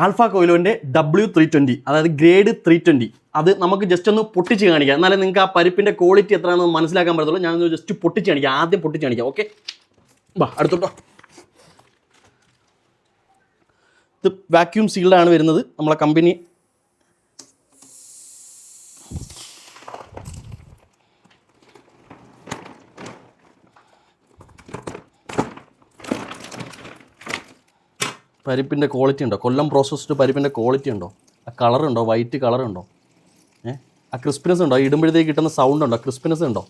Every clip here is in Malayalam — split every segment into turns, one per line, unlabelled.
ആൽഫ കോയിലോൻ്റെ W320, അതായത് ഗ്രേഡ് 320. അത് നമുക്ക് ജസ്റ്റ് ഒന്ന് പൊട്ടിച്ച് കാണിക്കാം, എന്നാലും നിങ്ങൾക്ക് ആ പരിപ്പിൻ്റെ ക്വാളിറ്റി എത്രയാണെന്ന് മനസ്സിലാക്കാൻ പറ്റത്തുള്ളൂ. ഞാനൊന്ന് ജസ്റ്റ് പൊട്ടിച്ച് കാണിക്കാം, ആദ്യം പൊട്ടിച്ച് കാണിക്കാം. ഓക്കെ, ബാ അടുത്തോട്ടോ. ഇത് വാക്യൂം സീൽഡാണ് വരുന്നത്. നമ്മളെ കമ്പനി പരിപ്പിൻ്റെ ക്വാളിറ്റി ഉണ്ടോ, കൊല്ലം പ്രോസസ്ഡ് പരിപ്പിൻ്റെ ക്വാളിറ്റി ഉണ്ടോ, ആ കളറുണ്ടോ, വൈറ്റ് കളറുണ്ടോ, ആ ക്രിസ്പിനെസ് ഉണ്ടോ, ഇടുമ്പോഴത്തേക്ക് കിട്ടുന്ന സൗണ്ട് ഉണ്ടോ, ക്രിസ്പിനെസ് ഉണ്ടോ.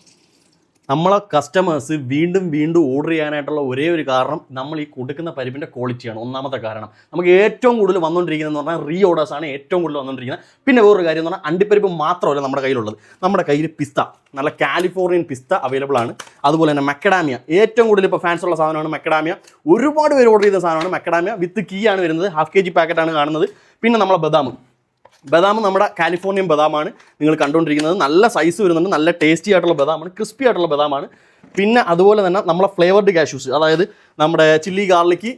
നമ്മളെ കസ്റ്റമേഴ്സ് വീണ്ടും വീണ്ടും ഓർഡർ ചെയ്യാനായിട്ടുള്ള ഒരേ ഒരു കാരണം നമ്മൾ ഈ കൊടുക്കുന്ന പരിപ്പിൻ്റെ ക്വാളിറ്റിയാണ് ഒന്നാമത്തെ കാരണം. നമുക്ക് ഏറ്റവും കൂടുതൽ വന്നുകൊണ്ടിരിക്കുന്നതെന്ന് പറഞ്ഞാൽ റീ ഓർഡേഴ്സാണ് ഏറ്റവും കൂടുതൽ വന്നുകൊണ്ടിരിക്കുന്നത്. പിന്നെ വേറൊരു കാര്യം എന്ന് പറഞ്ഞാൽ അണ്ടിപ്പരിപ്പ് മാത്രമല്ല നമ്മുടെ കയ്യിലുള്ളത്, നമ്മുടെ കയ്യിൽ പിസ്ത, നല്ല കാലിഫോർണിയൻ പിസ്ത അവൈലബിൾ ആണ്. അതുപോലെ തന്നെ മക്കഡാമിയ, ഏറ്റവും കൂടുതൽ ഇപ്പോൾ ഫാൻസ് ഉള്ള സാധനമാണ് മക്കഡാമിയ. ഒരുപാട് പേര് ഓർഡർ ചെയ്ത സാധനമാണ് മക്കഡാമിയ. വിത്ത് കീ ആണ് വരുന്നത്, ½ kg പാക്കറ്റാണ് കാണുന്നത്. പിന്നെ നമ്മളെ ബദാം നമ്മുടെ കാലിഫോർണിയൻ ബദാമാണ് നിങ്ങൾ കണ്ടുകൊണ്ടിരിക്കുന്നത്. നല്ല സൈസ് വരുന്നുണ്ട്, നല്ല ടേസ്റ്റി ആയിട്ടുള്ള ബദാമാണ്, ക്രിസ്പി ആയിട്ടുള്ള ബദാമാണ്. പിന്നെ അതുപോലെ തന്നെ നമ്മളെ ഫ്ലേവർഡ് കാഷ്യൂസ്, അതായത് നമ്മുടെ ചില്ലി ഗാർലിക്ക്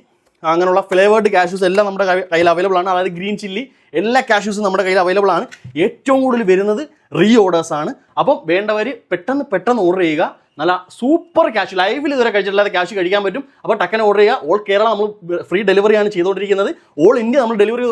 അങ്ങനെയുള്ള ഫ്ലേവേർഡ് കാഷ്യൂസ് എല്ലാം നമ്മുടെ കയ്യിൽ അവൈലബിൾ ആണ്. അതായത് ഗ്രീൻ ചില്ലി എല്ലാ കാഷ്യൂസും നമ്മുടെ കയ്യിൽ അവൈലബിൾ ആണ്. ഏറ്റവും കൂടുതൽ വരുന്നത് റീ ഓർഡേഴ്സാണ്. അപ്പം വേണ്ടവർ പെട്ടെന്ന് ഓർഡർ ചെയ്യുക. നല്ല സൂപ്പർ കാഷ്യൂ, ലൈവിൽ ഇതുവരെ കഴിച്ചിട്ടില്ലാത്ത കാഷ്യൂ കഴിക്കാൻ പറ്റും. അപ്പോൾ ടക്കനെ ഓർഡർ ചെയ്യുക. ഓൾ കേരള നമ്മൾ ഫ്രീ ഡെലിവറിയാണ് ചെയ്തുകൊണ്ടിരിക്കുന്നത്. ഓൾ ഇന്ത്യ നമ്മൾ ഡെലിവറി